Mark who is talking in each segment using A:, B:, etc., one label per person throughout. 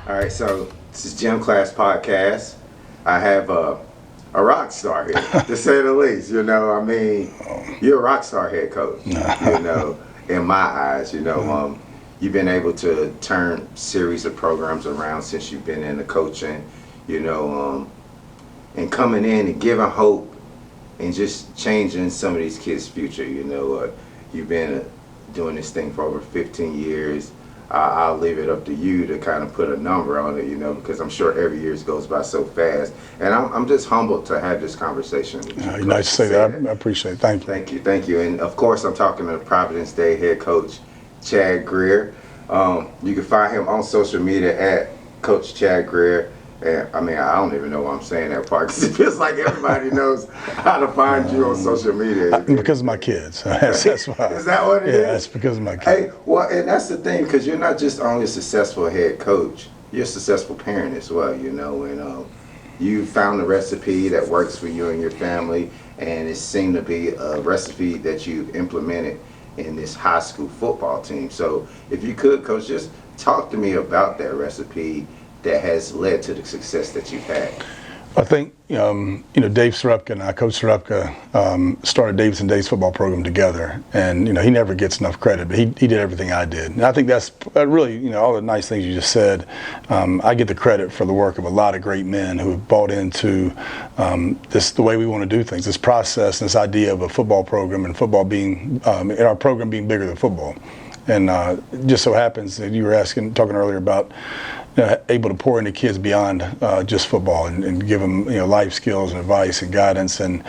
A: All right, so this is Gym Class Podcast. I have a rock star here, to say the least. You know, I mean, you're a rock star head coach. You know, in my eyes, you've been able to turn series of programs around since you've been in the coaching. And coming in and giving hope and just changing some of these kids' future. You've been doing this thing for over 15 years. I'll leave it up to you to kind of put a number on it, because I'm sure every year goes by so fast. And I'm just humbled to have this conversation with you.
B: Nice to say that. I appreciate it. Thank you.
A: Thank you. And of course, I'm talking to Providence Day head coach Chad Grier. You can find him on social media at Coach Chad Grier. And I mean, I don't even know why I'm saying that part, because it feels like everybody knows how to find you on social media.
B: Because of my kids. That's why.
A: Is that what it is?
B: Yeah, that's because of my kids.
A: Hey, well, and that's the thing, because you're not just only a successful head coach, you're a successful parent as well, and you found a recipe that works for you and your family, and it seemed to be a recipe that you've implemented in this high school football team. So if you could, Coach, just talk to me about that recipe that has led to the success that you've had.
B: I think, Dave Serupka and I, Coach Serupka, started Davidson Days football program together. And, he never gets enough credit, but he did everything I did. And I think that's really, all the nice things you just said. I get the credit for the work of a lot of great men who have bought into the way we want to do things, this process, this idea of a football program and football being, and our program being bigger than football. And it just so happens that you were talking earlier about able to pour into kids beyond just football and give them life skills and advice and guidance. And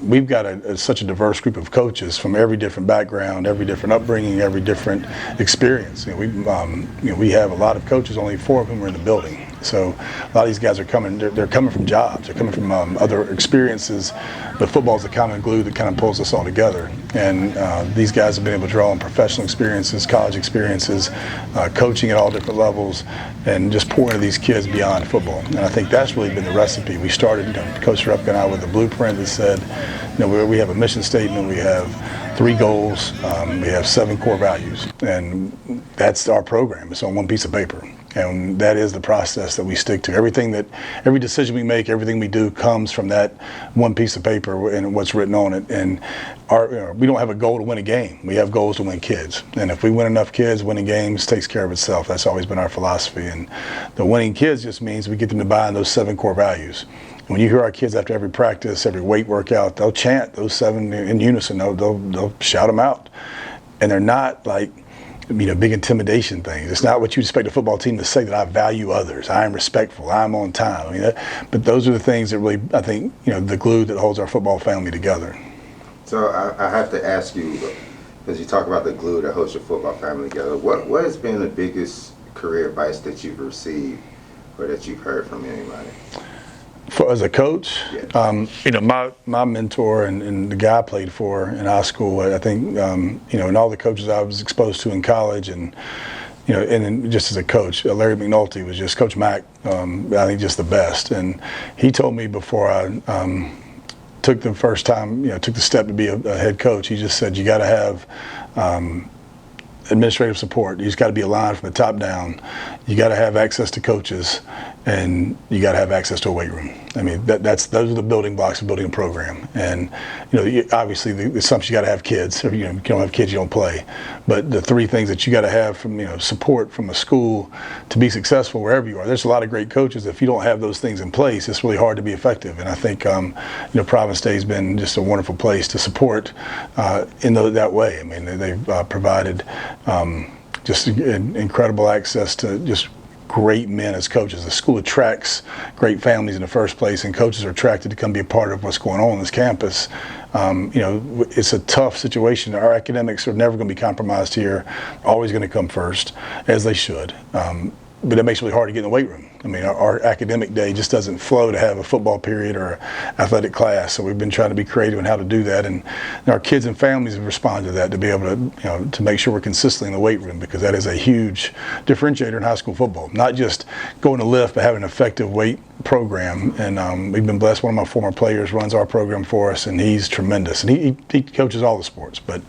B: we've got such a diverse group of coaches from every different background, every different upbringing, every different experience. We have a lot of coaches, only 4 of whom are in the building. So a lot of these guys are coming, they're coming from jobs, they're coming from other experiences, but football's the common glue that kind of pulls us all together. And these guys have been able to draw on professional experiences, college experiences, coaching at all different levels, and just pour into these kids beyond football. And I think that's really been the recipe. We started, Coach Serupka and I, with a blueprint that said, we have a mission statement, we have 3 goals, we have 7 core values, and that's our program. It's on one piece of paper. And that is the process that we stick to. Every decision we make, everything we do comes from that one piece of paper and what's written on it. And we don't have a goal to win a game. We have goals to win kids. And if we win enough kids, winning games takes care of itself. That's always been our philosophy. And the winning kids just means we get them to buy in those 7 core values. When you hear our kids after every practice, every weight workout, they'll chant those 7 in unison. They'll shout them out. And they're not like, big intimidation things. It's not what you expect a football team to say, that I value others, I am respectful, I'm on time. But those are the things that really, I think, the glue that holds our football family together.
A: So I have to ask you, because you talk about the glue that holds your football family together, what has been the biggest career advice that you've received or that you've heard from anybody?
B: As a coach,
A: yeah.
B: My mentor and the guy I played for in high school, I think, and all the coaches I was exposed to in college, and then just as a coach, Larry McNulty was just Coach Mack. I think just the best. And he told me before I took the first time, took the step to be a head coach, he just said, you got to have administrative support. You just got to be aligned from the top down. You got to have access to coaches, and you got to have access to a weight room. I mean, those are the building blocks of building a program. And obviously the assumption you got to have kids. If you don't have kids, you don't play. But the 3 things that you got to have from support from a school to be successful wherever you are. There's a lot of great coaches. If you don't have those things in place, it's really hard to be effective. And I think Providence Day has been just a wonderful place to support in that way. I mean, they've provided just incredible access to just great men as coaches. The school attracts great families in the first place, and coaches are attracted to come be a part of what's going on this campus. It's a tough situation. Our academics are never going to be compromised here, always going to come first, as they should. But it makes it really hard to get in the weight room. I mean, our academic day just doesn't flow to have a football period or athletic class. So we've been trying to be creative in how to do that, and our kids and families have responded to that, to be able to, to make sure we're consistently in the weight room, because that is a huge differentiator in high school football. Not just going to lift, but having an effective weight program. And we've been blessed. One of my former players runs our program for us, and he's tremendous. And he coaches all the sports, but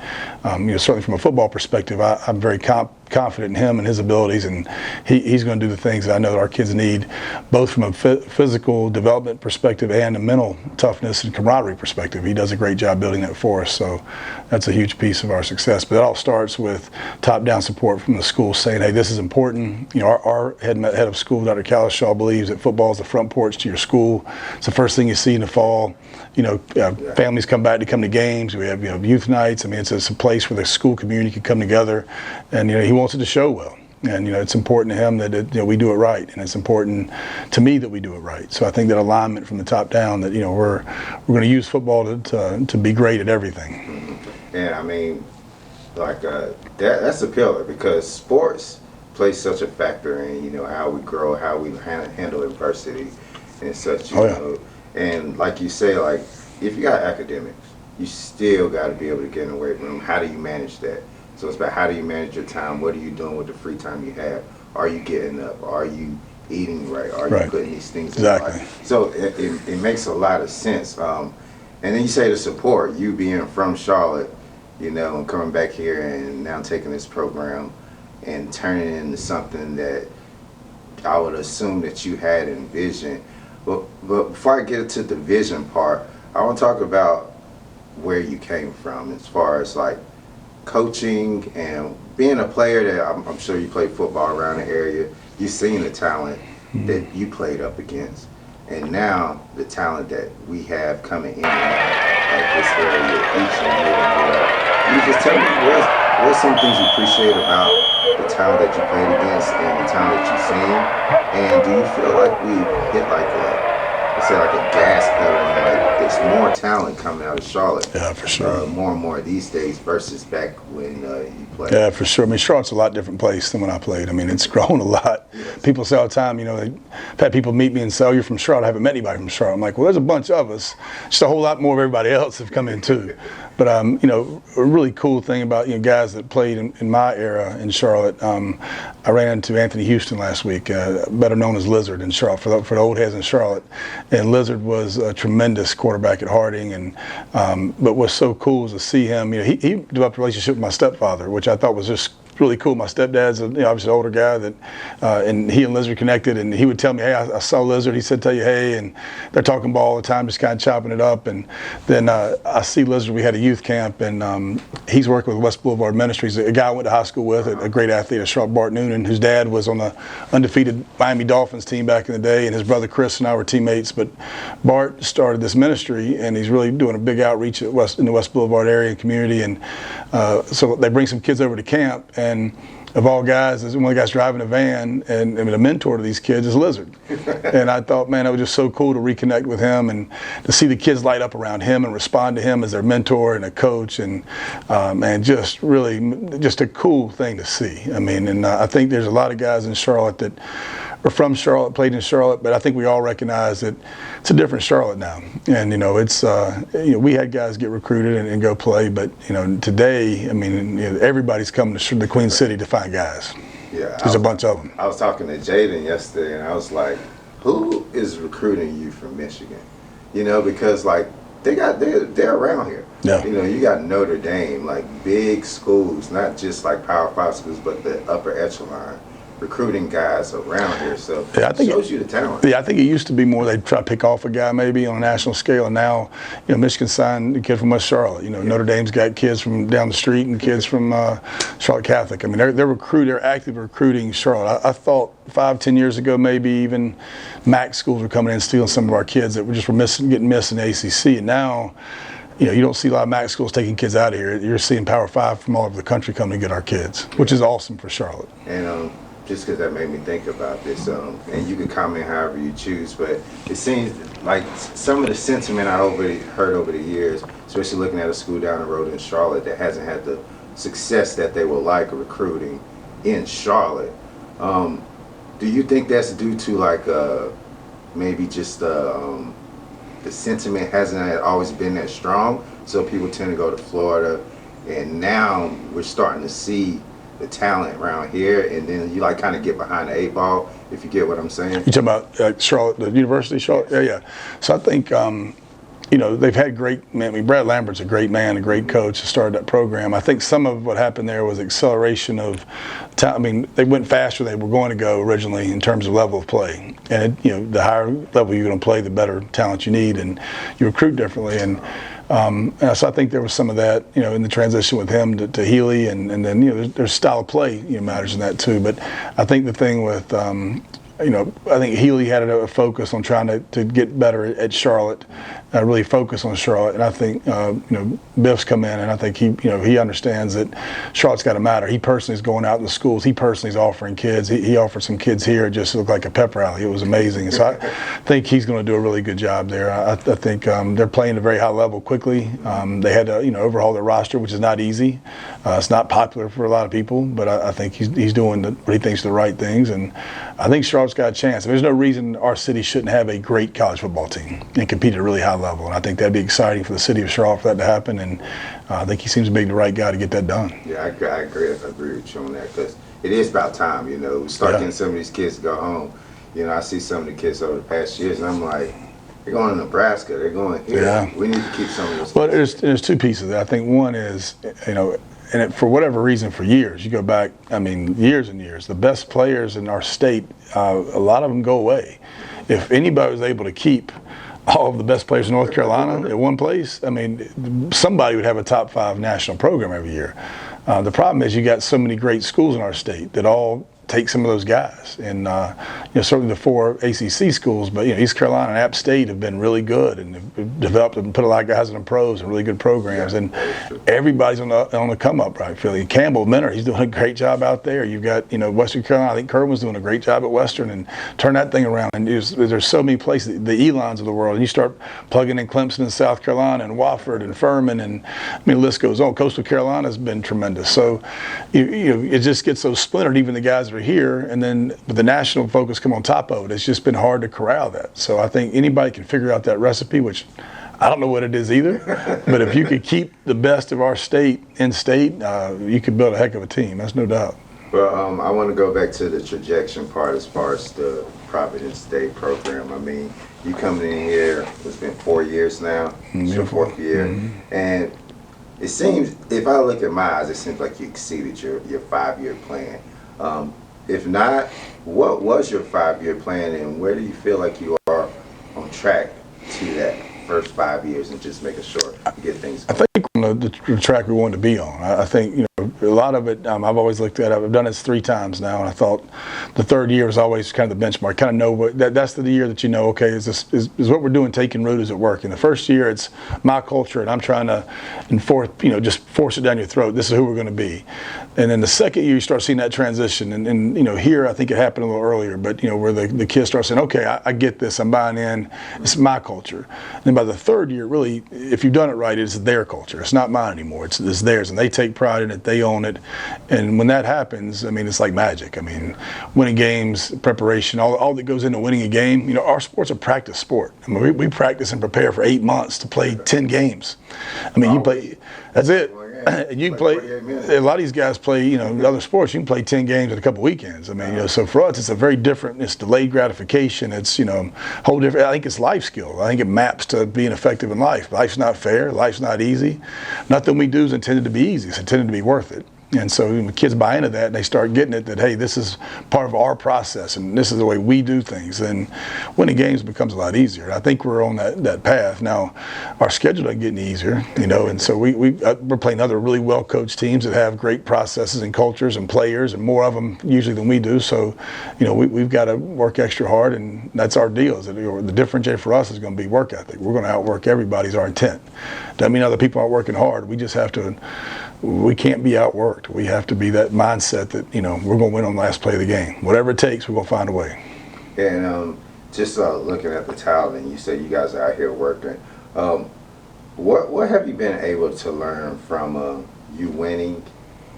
B: certainly from a football perspective, I'm very confident in him and his abilities, and he's going to do the things that I know that our kids need, both from a physical development perspective and a mental toughness and camaraderie perspective. He does a great job building that for us, so that's a huge piece of our success. But it all starts with top-down support from the school saying, hey, this is important. Our head of school, Dr. Calishaw, believes that football is the front porch to your school. It's the first thing you see in the fall. Families come back to come to games. We have youth nights. I mean, it's a place where the school community can come together, and he wants it to show well. And it's important to him that we do it right, and it's important to me that we do it right. So I think that alignment from the top down, that we're going to use football to be great at everything.
A: Mm-hmm. And I mean, that's a pillar, because sports plays such a factor in how we grow, how we handle adversity, and such. You know. And like you say, like, if you got academics, you still got to be able to get in the weight room. How do you manage that? So it's about how do you manage your time? What are you doing with the free time you have? Are you getting up? Are you eating right? Are you putting these things in life? So it makes a lot of sense. And then you say the support, you being from Charlotte, and coming back here and now taking this program and turning it into something that I would assume that you had envisioned. But before I get to the vision part, I want to talk about where you came from as far as like coaching and being a player that I'm sure you played football around the area. You've seen the talent that you played up against, and now the talent that we have coming in at this area each and more. Can you just tell me what's some things you appreciate about the talent that you played against and the talent that you've seen? And do you feel like we've hit like a gas pedal, and like there's more talent coming out of Charlotte?
B: Yeah, for sure.
A: More and more these days versus back when you played.
B: Yeah, for sure. I mean, Charlotte's a lot different place than when I played. I mean, it's grown a lot. Yes. People say all the time, I've had people meet me and say, oh, you're from Charlotte. I haven't met anybody from Charlotte. I'm like, well, there's a bunch of us. Just a whole lot more of everybody else have come in too. But, a really cool thing about, guys that played in my era in Charlotte, I ran into Anthony Houston last week, better known as Lizard in Charlotte, for the old heads in Charlotte. And Lizard was a tremendous quarterback at Harding. And but what's so cool is to see him, he developed a relationship with my stepfather, which I thought was just really cool. My stepdad's obviously an older guy, that and he and Lizard connected, and he would tell me, hey, I saw Lizard. He said, tell you, hey, and they're talking ball all the time, just kind of chopping it up. And then I see Lizard. We had a youth camp, and he's working with West Boulevard Ministries, a guy I went to high school with, a great athlete, Charlotte Bart Noonan, whose dad was on the undefeated Miami Dolphins team back in the day, and his brother Chris and I were teammates. But Bart started this ministry, and he's really doing a big outreach in the West Boulevard area and community. And so they bring some kids over to camp, and of all guys, one of the guys driving a van, and a mentor to these kids is Lizard. And I thought, man, it was just so cool to reconnect with him and to see the kids light up around him and respond to him as their mentor and a coach, and just really just a cool thing to see. I mean, and I think there's a lot of guys in Charlotte that are from Charlotte, played in Charlotte, but I think we all recognize that it's a different Charlotte now. And it's we had guys get recruited and go play, but today, I mean, everybody's coming to the Queen City to find guys.
A: Yeah,
B: there's a bunch of them.
A: I was talking to Jaden yesterday, and I was like, who is recruiting you from Michigan? Because like they're around here.
B: Yeah.
A: You got Notre Dame, like big schools, not just like Power 5 schools, but the upper echelon, recruiting guys around here. So I think it shows you the talent.
B: Yeah, I think it used to be more they'd try to pick off a guy maybe on a national scale, and now Michigan signed a kid from West Charlotte. Notre Dame's got kids from down the street and kids from Charlotte Catholic. I mean, they're actively recruiting Charlotte. I thought 5-10 years ago maybe even MAC schools were coming in and stealing some of our kids that were getting missed in the ACC, and now you don't see a lot of MAC schools taking kids out of here. You're seeing Power 5 from all over the country coming to get our kids, which is awesome for Charlotte.
A: And just because that made me think about this, and you can comment however you choose, but it seems like some of the sentiment I heard over the years, especially looking at a school down the road in Charlotte that hasn't had the success that they would like recruiting in Charlotte. Do you think that's due to like maybe just the sentiment hasn't always been that strong, so people tend to go to Florida, and now we're starting to see the talent around here, and then you like kind of get behind the eight ball, if you get what I'm saying?
B: You talking about Charlotte, the University of Charlotte?
A: Yes.
B: Yeah. So I think they've had great. I mean, Brad Lambert's a great man, a great coach. That started that program. I think some of what happened there was acceleration of. I mean, they went faster than they were going to go originally in terms of level of play. And the higher level you're going to play, the better talent you need, and you recruit differently. And so I think there was some of that, in the transition with him to Healy, and then there's style of play matters in that too. But I think the thing with I think Healy had a focus on trying to get better at Charlotte, really focus on Charlotte. And I think Biff's come in, and I think he understands that Charlotte's got to matter. He personally is going out in the schools. He personally is offering kids. He offered some kids here. It just looked like a pep rally. It was amazing. And so I think he's going to do a really good job there. I think they're playing at a very high level quickly. They had to overhaul their roster, which is not easy. It's not popular for a lot of people, but I think he's doing what he thinks are the right things. And I think Charlotte's got a chance. There's no reason our city shouldn't have a great college football team and compete at a really high level. And I think that'd be exciting for the city of Charlotte for that to happen. And I think he seems to be the right guy to get that done.
A: Yeah, I agree with you on that, because it is about time. We start getting some of these kids to go home. I see some of the kids over the past years, and I'm like, they're going to Nebraska. They're going here.
B: Yeah.
A: We need to keep some of those.
B: Well, there's two pieces. I think one is, and for whatever reason, for years, you go back, years and years, the best players in our state, a lot of them go away. If anybody was able to keep all of the best players in North Carolina at one place, somebody would have a top 5 national program every year. The problem is you got so many great schools in our state that all take some of those guys, and certainly the 4 ACC schools, but East Carolina and App State have been really good and have developed and put a lot of guys in the pros and really good programs, and everybody's on the come up, right? Philly Campbell Minner, he's doing a great job out there. You've got Western Carolina. I think Kerwin's doing a great job at Western, and turn that thing around. And there's so many places, the Elons of the world, and you start plugging in Clemson and South Carolina and Wofford and Furman, and the list goes on. Coastal Carolina has been tremendous. So it just gets so splintered. Even the guys that are here, and then with the national focus come on top of it, it's just been hard to corral that. So I think anybody can figure out that recipe, which I don't know what it is either, but if you could keep the best of our state in state, you could build a heck of a team. That's no doubt.
A: Well, I want to go back to the trajectory part as far as the Providence Day program. You coming in here, it's been 4 years now. It's your 4th year. Mm-hmm. And it seems, if I look at my eyes, it seems like you exceeded your 5-year plan. If not, what was your 5-year plan, and where do you feel like you are on track to that first 5 years, and just making sure you get things going?
B: I think on the track we wanted to be on. I think a lot of it, I've always looked at. I've done this 3 times now, and I thought the 3rd year was always kind of the benchmark. Kind of know that's the year that okay, is what we're doing taking root? Is it working? The first year, it's my culture, and I'm trying to enforce, just force it down your throat. This is who we're going to be. And then the second year, you start seeing that transition, and here I think it happened a little earlier, but where the kids start saying, okay, I get this, I'm buying in. It's my culture. And then by the 3rd year, really, if you've done it right, it's their culture. It's not mine anymore. It's theirs, and they take pride in it. They own it. And when that happens, it's like magic. Winning games, preparation, all that goes into winning a game. Our sport's a practice sport. We practice and prepare for 8 months to play 10 games. You play. That's it. You play. A lot of these guys play. Other sports. You can play 10 games in a couple weekends. So for us, it's a very different. It's delayed gratification. It's whole different. I think it's life skill. I think it maps to being effective in life. Life's not fair. Life's not easy. Nothing we do is intended to be easy. It's intended to be worth it. And so when the kids buy into that and they start getting it, that, hey, this is part of our process and this is the way we do things, then winning games becomes a lot easier. And I think we're on that path. Now, our schedule doesn't get any easier, and so we're playing other really well-coached teams that have great processes and cultures and players, and more of them usually than we do. So, we've got to work extra hard, and that's our deal. Is that, the differentiator for us is going to be work ethic. We're going to outwork everybody is our intent. Doesn't mean other people aren't working hard. We just have to. We can't be outworked. We have to be that mindset that, we're going to win on the last play of the game. Whatever it takes, we're going to find a way.
A: And just looking at the talent, and you say you guys are out here working, what have you been able to learn from you winning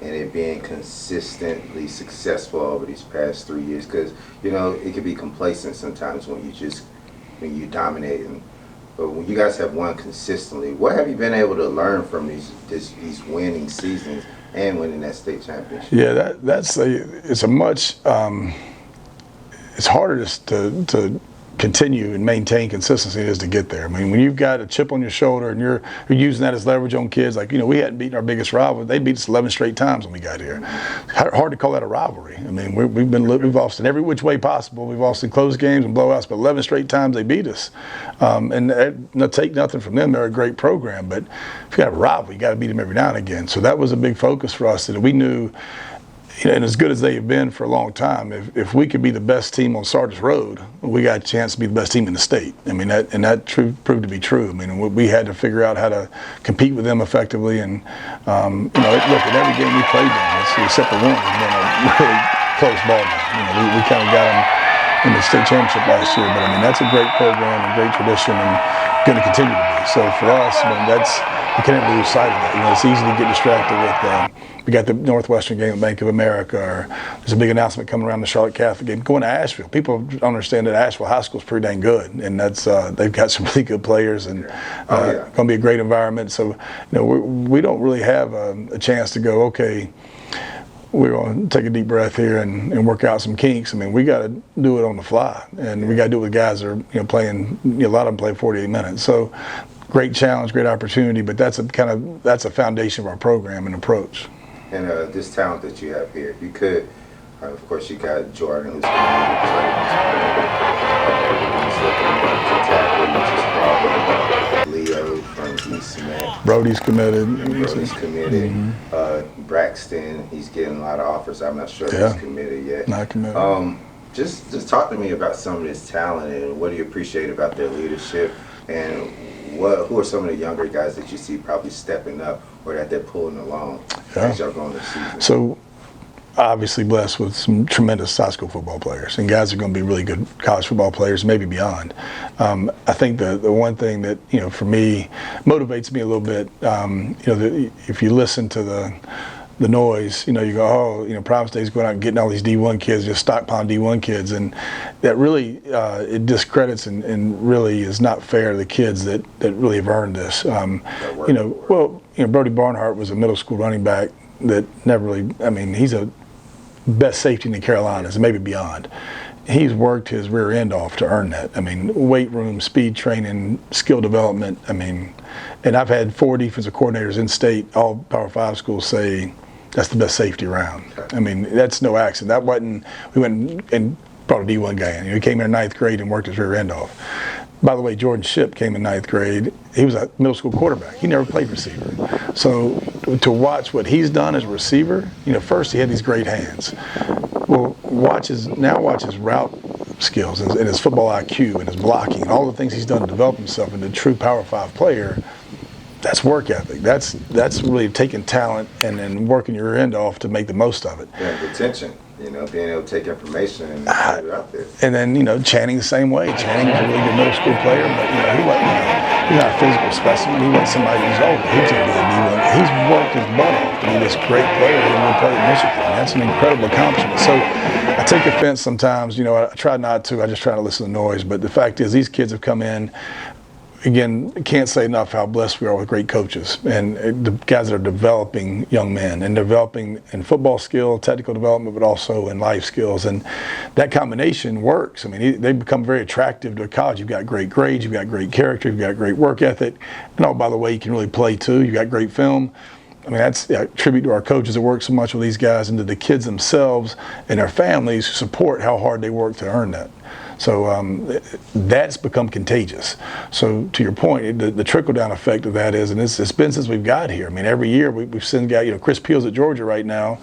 A: and it being consistently successful over these past 3 years? Because, you know, it can be complacent sometimes when you dominate. But when you guys have won consistently, what have you been able to learn from these winning seasons and winning that state championship?
B: Yeah, it's harder to continue and maintain consistency than it is to get there. I mean, when you've got a chip on your shoulder and you're using that as leverage on kids, like, you know, we hadn't beaten our biggest rival. They beat us 11 straight times when we got here. Hard to call that a rivalry. I mean, we've lost in every which way possible. We've lost in close games and blowouts, but 11 straight times they beat us. Take nothing from them. They're a great program, but if you got a rival, you got to beat them every now and again. So that was a big focus for us, that we knew, you know, and as good as they have been for a long time, if we could be the best team on Sardis Road, we got a chance to be the best team in the state. I mean, that proved to be true. I mean, we had to figure out how to compete with them effectively. And, you know, look, in every game we played them, except for one, it's been a really close ball game. You know, we kind of got them in the state championship last year. But, I mean, that's a great program and great tradition and going to continue to be. So for us, I mean, we can't ever lose sight of that. You know, it's easy to get distracted with we got the Northwestern game at Bank of America, or there's a big announcement coming around the Charlotte Catholic game. Going to Asheville. People don't understand that Asheville High School is pretty dang good, and that's they've got some really good players, and going to be a great environment. So, you know, we don't really have a chance to go, okay, we're going to take a deep breath here and work out some kinks. I mean, we got to do it on the fly, and we got to do it with guys that are, you know, playing. You know, a lot of them play 48 minutes. So, great challenge, great opportunity, but that's a foundation of our program and approach.
A: And this talent that you have here, you could, of course, you got Jordan, who's Leo from East Cement.
B: Brody's committed.
A: Braxton, he's getting a lot of offers. I'm not sure if he's committed yet.
B: Not committed.
A: Just talk to me about some of this talent and what do you appreciate about their leadership, and who are some of the younger guys that you see probably stepping up or that they're pulling along as y'all going this season?
B: So, obviously blessed with some tremendous high school football players, and guys are going to be really good college football players, maybe beyond. I think the one thing that, you know, for me motivates me a little bit, you know, if you listen to the noise, you know, you go, oh, you know, Providence Day is going out and getting all these D1 kids, just stockpiling D1 kids, and that really it discredits and really is not fair to the kids that really have earned this. You know, Brody Barnhart was a middle school running back that never really, I mean, he's a best safety in the Carolinas and maybe beyond. He's worked his rear end off to earn that. I mean, weight room, speed training, skill development. I mean, and I've had 4 defensive coordinators in state, all Power 5 schools, say that's the best safety around. I mean, that's no accident. That wasn't, we went and brought a D1 guy in. You know, he came in 9th grade and worked his rear end off. By the way, Jordan Shipp came in 9th grade. He was a middle school quarterback. He never played receiver. So to watch what he's done as a receiver, you know, first he had these great hands. Well, watch his route skills and his football IQ and his blocking and all the things he's done to develop himself into a true Power 5 player. That's work ethic. That's really taking talent and then working your end off to make the most of it.
A: Yeah, retention. You know, being able to take information and put it out there.
B: And then, you know, Channing the same way. Channing was a really good middle school player, but, you know, he's not a physical specimen. He wasn't somebody who's, he's going to be a D1. He's worked his butt off to be this great player who will play at Michigan. That's an incredible accomplishment. So I take offense sometimes. You know, I try not to. I just try to listen to the noise. But the fact is, these kids have come in. Again, can't say enough how blessed we are with great coaches and the guys that are developing young men and developing in football skill, technical development, but also in life skills. And that combination works. I mean, they become very attractive to college. You've got great grades, you've got great character, you've got great work ethic. And oh, by the way, you can really play too. You've got great film. I mean, that's a tribute to our coaches that work so much with these guys and to the kids themselves and their families who support how hard they work to earn that. So that's become contagious. So to your point, the trickle-down effect of that is, and it's been since we've got here. I mean, every year we've seen guys, you know, Chris Peel's at Georgia right now.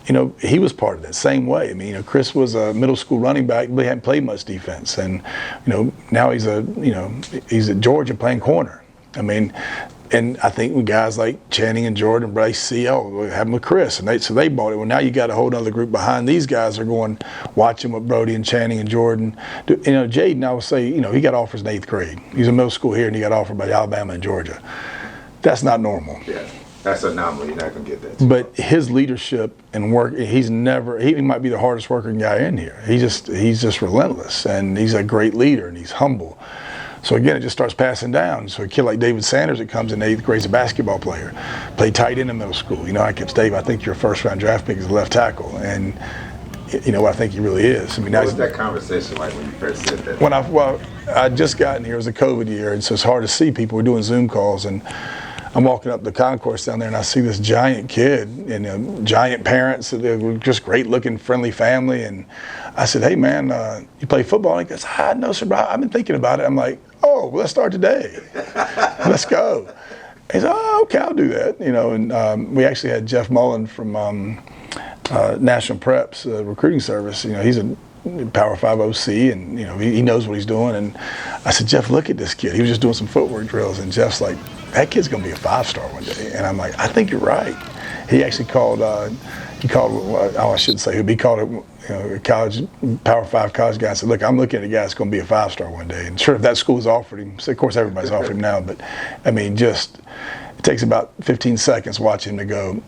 B: You know, he was part of that same way. I mean, you know, Chris was a middle school running back, but he hadn't played much defense. And, you know, now he's at Georgia playing corner. I mean, and I think when guys like Channing and Jordan, Bryce see, we have them with Chris, and so they bought it. Well, now you got a whole other group behind these guys are going, watching what Brody and Channing and Jordan do. You know, Jaden, I would say, you know, he got offers in 8th grade. He's in middle school here, and he got offered by Alabama and Georgia. That's not normal.
A: Yeah. That's an anomaly. You're not gonna get that.
B: But his leadership and work, he might be the hardest working guy in here. He's just relentless, and he's a great leader, and he's humble. So again, it just starts passing down. So a kid like David Sanders that comes in 8th grade, is a basketball player, played tight end in middle school. You know, I kept Dave, I think your first round draft pick is a left tackle, and you know what I think he really is. I mean,
A: what was that conversation like when you first said that?
B: When I just gotten here, it was a COVID year, and so it's hard to see people. We're doing Zoom calls, and I'm walking up the concourse down there, and I see this giant kid and giant parents. They were just great-looking, friendly family. And I said, "Hey, man, you play football?" And he goes, "No, sir, bro. I've been thinking about it." I'm like, "Oh, well, let's start today. Let's go." He said, "Oh, okay, I'll do that." You know, and we actually had Jeff Mullen from National Preps recruiting service. You know, he's a Power 5 OC, and you know he knows what he's doing. And I said, "Jeff, look at this kid. He was just doing some footwork drills." And Jeff's like, "That kid's gonna be a 5-star one day." And I'm like, "I think you're right." He actually called. I shouldn't say who. He called it. You know, a college Power 5 college guy. And said, "Look, I'm looking at a guy that's going to be a 5-star one day." And sure, if that school's offered him, so of course everybody's offered him now. But I mean, just it takes about 15 seconds watching him to go.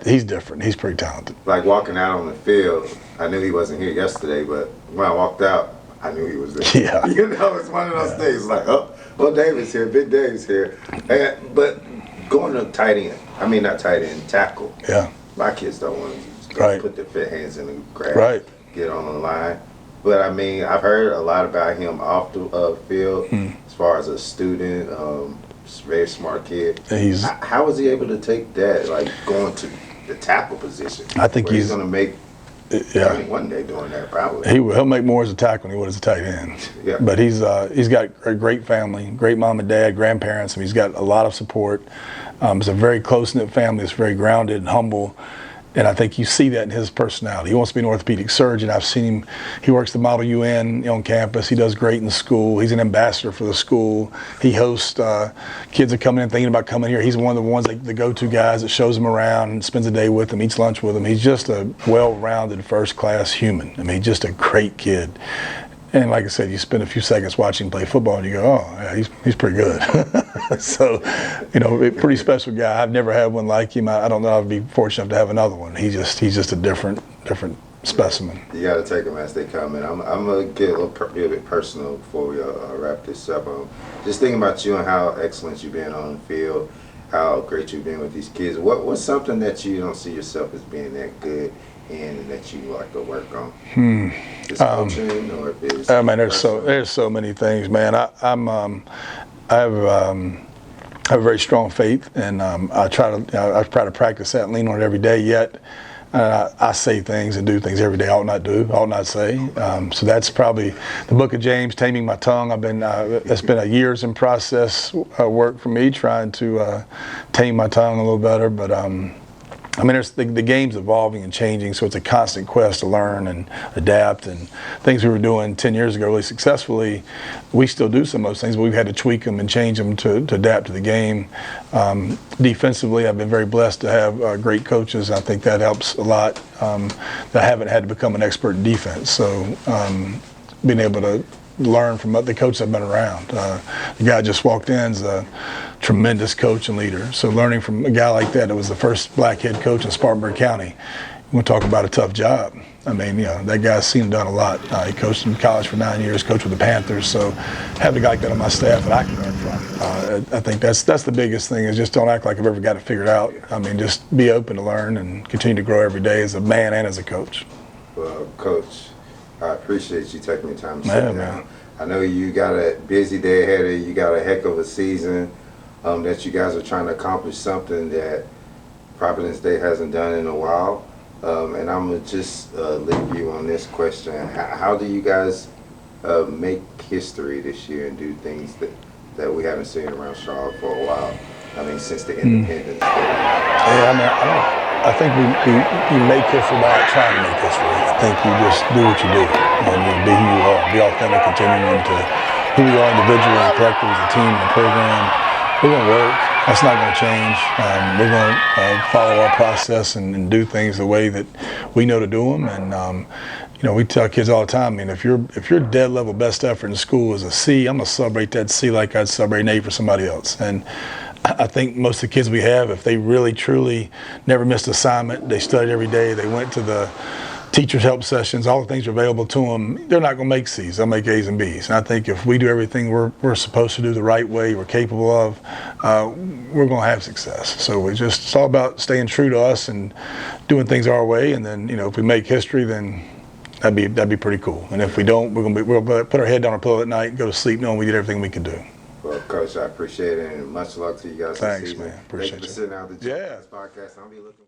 B: He's different. He's pretty talented.
A: Like walking out on the field, I knew he wasn't here yesterday, but when I walked out, I knew he was there.
B: Yeah.
A: You know, it's one of those things like, oh, David's here, Big Dave's here. But going to not tight end, tackle.
B: Yeah.
A: My kids don't want to put their fit hands in the grass, get on the line. But I mean, I've heard a lot about him off the field as far as a student. Very smart kid. How was he able to take that, like going to the tackle position?
B: I think
A: he's going to make one day doing that probably.
B: He'll make more as a tackle than he would as a tight end. Yeah. But he's got a great family, great mom and dad, grandparents. I mean, he's got a lot of support. It's a very close-knit family. It's very grounded and humble. And I think you see that in his personality. He wants to be an orthopedic surgeon. I've seen him. He works the Model UN on campus. He does great in school. He's an ambassador for the school. He hosts kids that come in thinking about coming here. He's one of the ones, the go-to guys that shows them around and spends a day with them, eats lunch with them. He's just a well-rounded, first-class human. I mean, just a great kid. And like I said, you spend a few seconds watching him play football, and you go, "Oh, yeah, he's pretty good." So, you know, a pretty special guy. I've never had one like him. I don't know if I'd be fortunate enough to have another one. He's just a different specimen.
A: You got to take them as they come in. I'm gonna get a little bit personal before we wrap this up. Just thinking about you and how excellent you've been on the field, how great you've been with these kids. What's something that you don't see yourself as being that good and that you like to work on? Is coaching, or if it's
B: there's so many things, man. I have a very strong faith, and I try to practice that and lean on it every day. Yet I say things and do things every day I ought not say. So that's probably the Book of James, taming my tongue. That's been a years in process work for me, trying to tame my tongue a little better. But I mean, the game's evolving and changing, so it's a constant quest to learn and adapt. And things we were doing 10 years ago really successfully, we still do some of those things, but we've had to tweak them and change them to adapt to the game. Defensively, I've been very blessed to have great coaches. I think that helps a lot. That I haven't had to become an expert in defense, so being able to learn from the coaches I've been around. The guy I just walked in is a tremendous coach and leader. So learning from a guy like that was the first black head coach in Spartanburg County. You want to talk about a tough job. I mean, you know, that guy's seen and done a lot. He coached in college for 9 years, coached with the Panthers. So having a guy like that on my staff that I can learn from, I think that's the biggest thing, is just don't act like I've ever got it figured out. I mean, just be open to learn and continue to grow every day as a man and as a coach.
A: Well, Coach, I appreciate you taking the time to sit down. I know you got a busy day ahead of you. You got a heck of a season that you guys are trying to accomplish, something that Providence Day hasn't done in a while. And I'm going to just leave you on this question. How do you guys make history this year and do things that we haven't seen around Charlotte for a while? I mean, since the independence.
B: Yeah, I mean, I think you make history by trying to make history. I think you just do what you do, and you be who you are, be authentic, continuing to who we are individually and collectively as a team and a program. We're going to work. That's not going to change. We're going to follow our process and do things the way that we know to do them. And you know, we tell kids all the time, I mean, if your dead level best effort in school is a C, I'm going to celebrate that C like I'd celebrate an A for somebody else. And I think most of the kids we have, if they really truly never missed an assignment, they studied every day, they went to the teachers' help sessions, all the things are available to them, they're not going to make C's, they'll make A's and B's. And I think if we do everything we're supposed to do the right way, we're capable of, we're going to have success. So it's all about staying true to us and doing things our way. And then, if we make history, then that'd be pretty cool. And if we don't, we'll put our head down our pillow at night and go to sleep knowing we did everything we could do.
A: Well, Coach, I appreciate it, and much luck to you guys.
B: Thanks,
A: this season.
B: man. Appreciate
A: Thank you for
B: you.
A: sitting out the
B: Yeah.
A: podcast. I'll be looking.